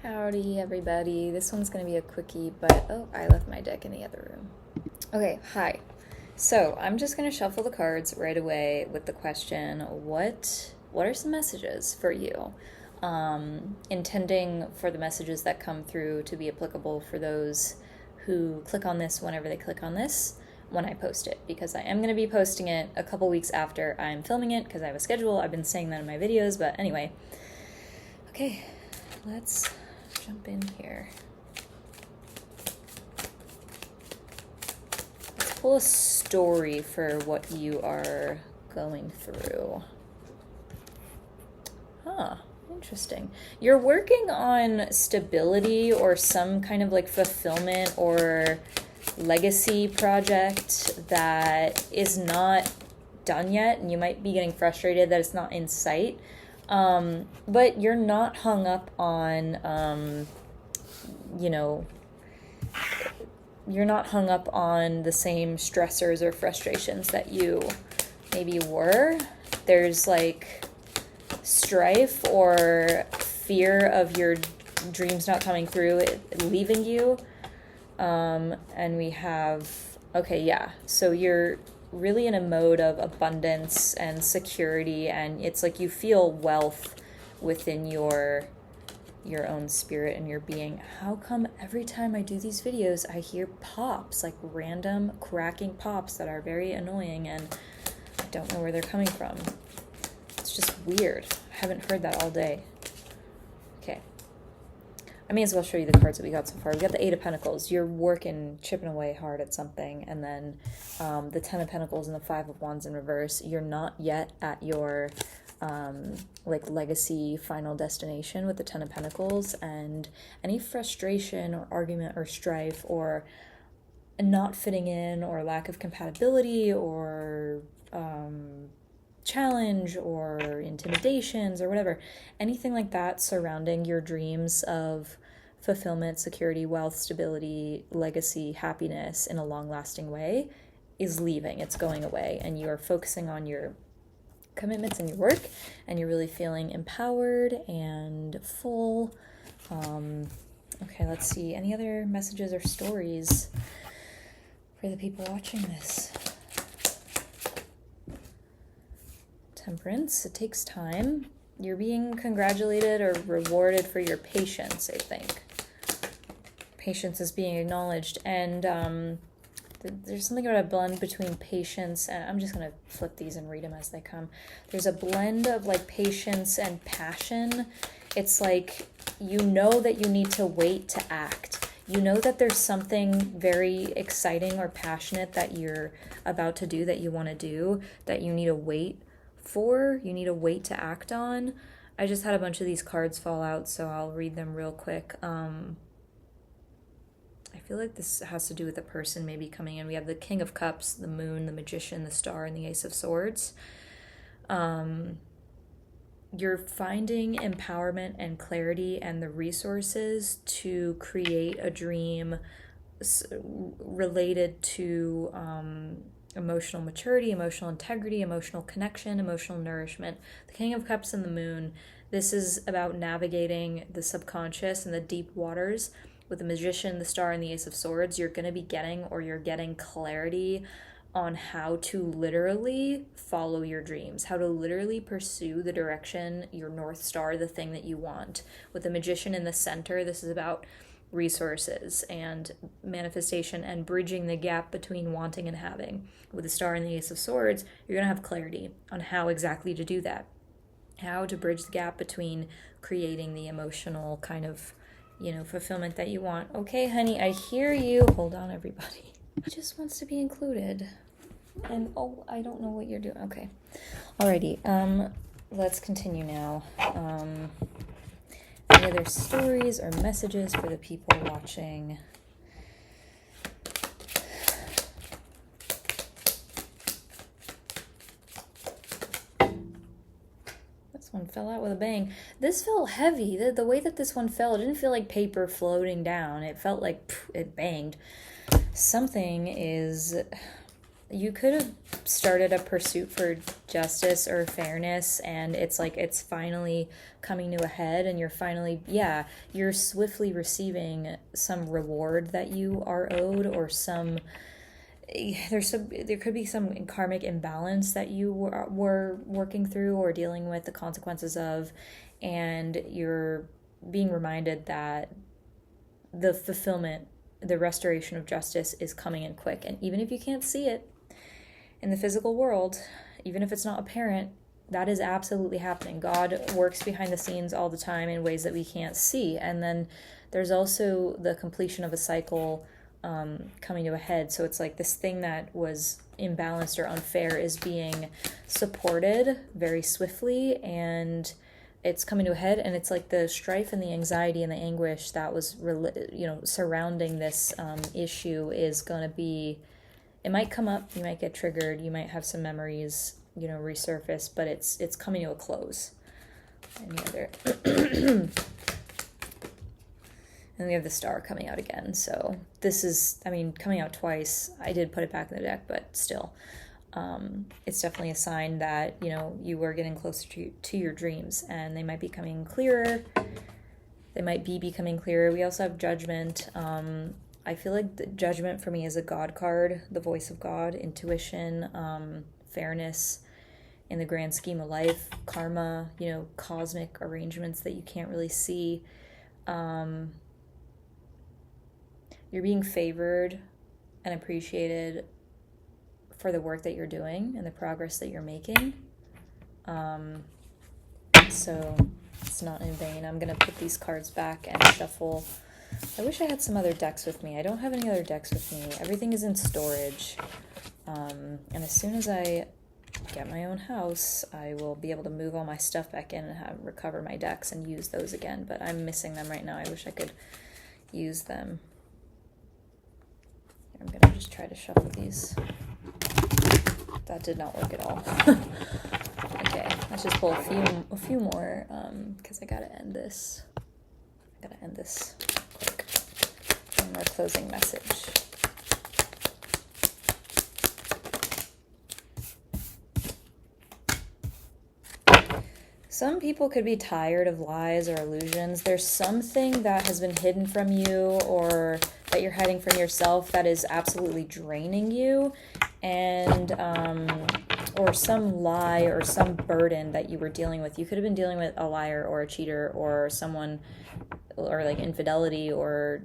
Howdy, everybody. This one's going to be a quickie, but oh, I left my deck in the other room. Okay, hi. So I'm just going to shuffle the cards right away with the question, what are some messages for you? Intending for the messages that come through to be applicable for those who click on this whenever they click on this when I post it, because I am going to be posting it a couple weeks after I'm filming it because I have a schedule. I've been saying that in my videos, but anyway. Okay, let's jump in here. Let's pull a story for what you are going through. Interesting. You're working on stability or some kind of like fulfillment or legacy project that is not done yet, and you might be getting frustrated that it's not in sight. But you're not hung up on, you're not hung up on the same stressors or frustrations that you maybe were. There's like strife or fear of your dreams not coming through, leaving you. And we have, so you're really in a mode of abundance and security, and it's like you feel wealth within your own spirit and your being. How come every time I do these videos I hear pops, like random cracking pops that are very annoying, and I don't know where they're coming from? It's just weird. I haven't heard that all day. Okay, I may as well show you the cards that we got so far. We got the Eight of Pentacles. You're working, chipping away hard at something. And then the Ten of Pentacles and the Five of Wands in reverse. You're not yet at your legacy final destination with the Ten of Pentacles. And any frustration or argument or strife or not fitting in or lack of compatibility or challenge or intimidations or whatever, anything like that surrounding your dreams of fulfillment, security, wealth, stability, legacy, happiness in a long-lasting way is leaving. It's going away, and you are focusing on your commitments and your work, and you're really feeling empowered and full. Okay, let's see. Any other messages or stories for the people watching this? Temperance, it takes time. You're being congratulated or rewarded for your patience, I think. Patience is being acknowledged, and there's something about a blend between patience and, I'm just going to flip these and read them as they come. There's a blend of like patience and passion. It's like you know that you need to wait to act. You know that there's something very exciting or passionate that you're about to do, that you want to do, that you need to wait for, you need to wait to act on. I just had a bunch of these cards fall out, so I'll read them real quick. I feel like this has to do with a person maybe coming in. We have the King of Cups, the Moon, the Magician, the Star, and the Ace of Swords. You're finding empowerment and clarity and the resources to create a dream related to emotional maturity, emotional integrity, emotional connection, emotional nourishment. The King of Cups and the Moon, this is about navigating the subconscious and the deep waters. With the Magician, the Star, and the Ace of Swords, you're going to be getting clarity on how to literally follow your dreams, how to literally pursue the direction, your North Star, the thing that you want. With the Magician in the center, this is about resources and manifestation and bridging the gap between wanting and having. With the Star and the Ace of Swords, you're going to have clarity on how exactly to do that, how to bridge the gap between creating the emotional kind of, fulfillment that you want. Okay, honey, I hear you. Hold on, everybody. He just wants to be included. And, I don't know what you're doing. Okay. Alrighty, let's continue now. Any other stories or messages for the people watching? This one fell out with a bang. This felt heavy. The way that this one fell, it didn't feel like paper floating down. It felt like it banged. Something is you could have started a pursuit for justice or fairness, and it's like it's finally coming to a head, and you're finally, yeah, you're swiftly receiving some reward that you are owed, or there could be some karmic imbalance that you were working through or dealing with the consequences of, and you're being reminded that the fulfillment, the restoration of justice is coming in quick. And even if you can't see it in the physical world, even if it's not apparent, that is absolutely happening. God works behind the scenes all the time in ways that we can't see. And then there's also the completion of a cycle coming to a head. So it's like this thing that was imbalanced or unfair is being supported very swiftly, and it's coming to a head. And it's like the strife and the anxiety and the anguish that was surrounding this issue is going to be, it might come up, you might get triggered, you might have some memories resurface, but it's coming to a close. Any other and we have the star coming out again. So this is, coming out twice. I did put it back in the deck, but still, it's definitely a sign that, you are getting closer to your dreams, and they might be coming clearer. They might be becoming clearer. We also have Judgment. I feel like the Judgment for me is a God card, the voice of God, intuition, fairness in the grand scheme of life, karma, cosmic arrangements that you can't really see. You're being favored and appreciated for the work that you're doing and the progress that you're making. So it's not in vain. I'm going to put these cards back and shuffle. I wish I had some other decks with me. I don't have any other decks with me. Everything is in storage. And as soon as I get my own house, I will be able to move all my stuff back in and recover my decks and use those again. But I'm missing them right now. I wish I could use them. I'm going to just try to shuffle these. That did not work at all. Okay, let's just pull a few more, because I gotta end this. Quick. One more closing message. Some people could be tired of lies or illusions. There's something that has been hidden from you, or that you're hiding from yourself, that is absolutely draining you, and or some lie or some burden that you were dealing with. You could have been dealing with a liar or a cheater or someone, or like infidelity, or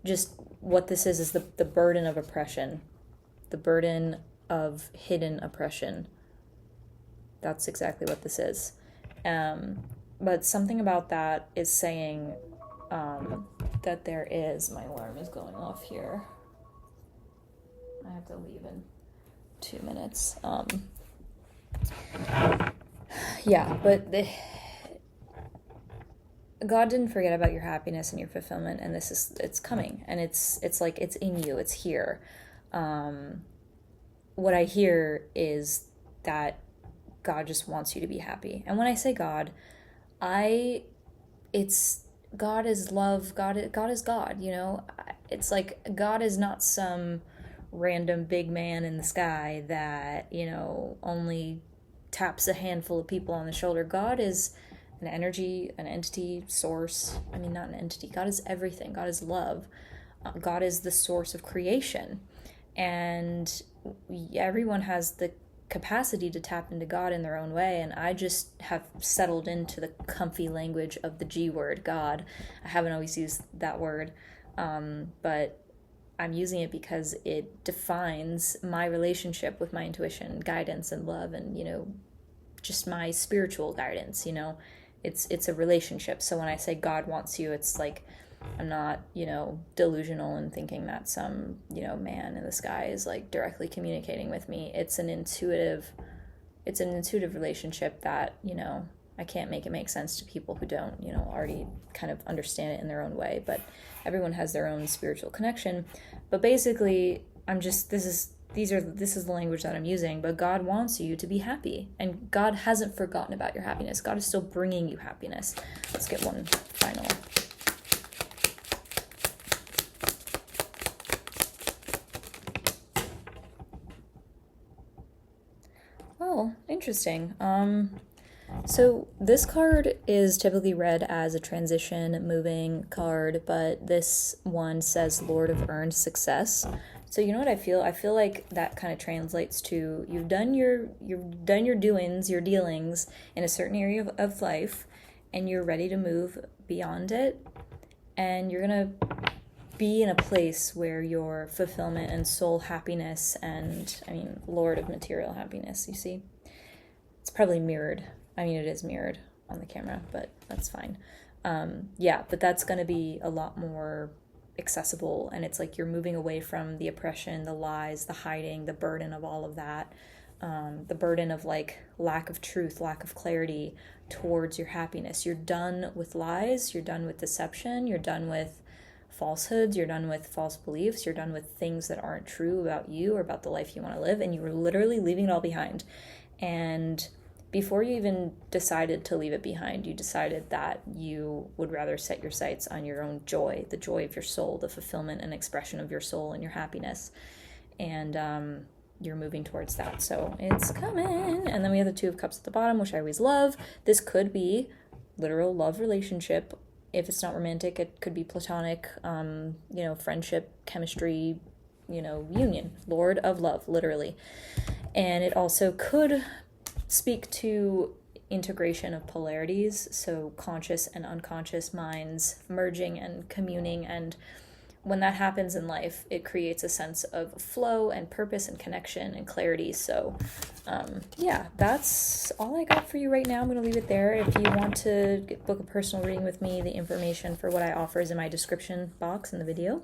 just what this is the burden of oppression, the burden of hidden oppression. That's exactly what this is. But something about that is saying that there is, my alarm is going off here. I have to leave in 2 minutes. Yeah, but God didn't forget about your happiness and your fulfillment, and it's coming, and it's like it's in you, it's here. What I hear is that God just wants you to be happy. And when I say God, it's God is love. God is God. It's like God is not some random big man in the sky that only taps a handful of people on the shoulder. God is an energy, an entity, source. Not an entity. God is everything. God is love. God is the source of creation, and everyone has the capacity to tap into God in their own way, and I just have settled into the comfy language of the G word, God. I haven't always used that word, but I'm using it because it defines my relationship with my intuition, guidance, and love, and just my spiritual guidance. It's a relationship. So when I say God wants you, it's like I'm not, delusional and thinking that some, man in the sky is like directly communicating with me. It's an intuitive relationship that, I can't make it make sense to people who don't, already kind of understand it in their own way, but everyone has their own spiritual connection. But basically, this is the language that I'm using, but God wants you to be happy, and God hasn't forgotten about your happiness. God is still bringing you happiness. Let's get one final. interesting. So this card is typically read as a transition moving card, but this one says Lord of Earned Success. So you know what I feel? I feel like that kind of translates to you've done your doings, your dealings in a certain area of life, and you're ready to move beyond it, and you're gonna be in a place where your fulfillment and soul happiness and, I mean, Lord of material happiness, you see? It's probably mirrored. I mean, it is mirrored on the camera, but that's fine. Yeah, but that's going to be a lot more accessible, and it's like you're moving away from the oppression, the lies, the hiding, the burden of all of that, the burden of like lack of truth, lack of clarity towards your happiness. You're done with lies, you're done with deception, you're done with falsehoods, you're done with false beliefs, you're done with things that aren't true about you or about the life you want to live, and you were literally leaving it all behind. And before you even decided to leave it behind, you decided that you would rather set your sights on your own joy, the joy of your soul, the fulfillment and expression of your soul and your happiness. And you're moving towards that. So it's coming. And then we have the Two of Cups at the bottom, which I always love. This could be literal love relationship. If it's not romantic, it could be platonic, friendship, chemistry, union. Lord of love, literally. And it also could speak to integration of polarities, so conscious and unconscious minds merging and communing, and when that happens in life, it creates a sense of flow and purpose and connection and clarity. So yeah, that's all I got for you right now. I'm going to leave it there. If you want to book a personal reading with me, the information for what I offer is in my description box in the video.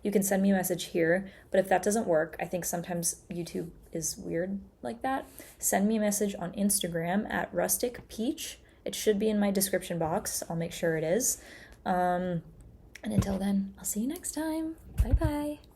You can send me a message here, but if that doesn't work, I think sometimes YouTube is weird like that. Send me a message on Instagram at Rustic Peach. It should be in my description box. I'll make sure it is. And until then, I'll see you next time. Bye-bye.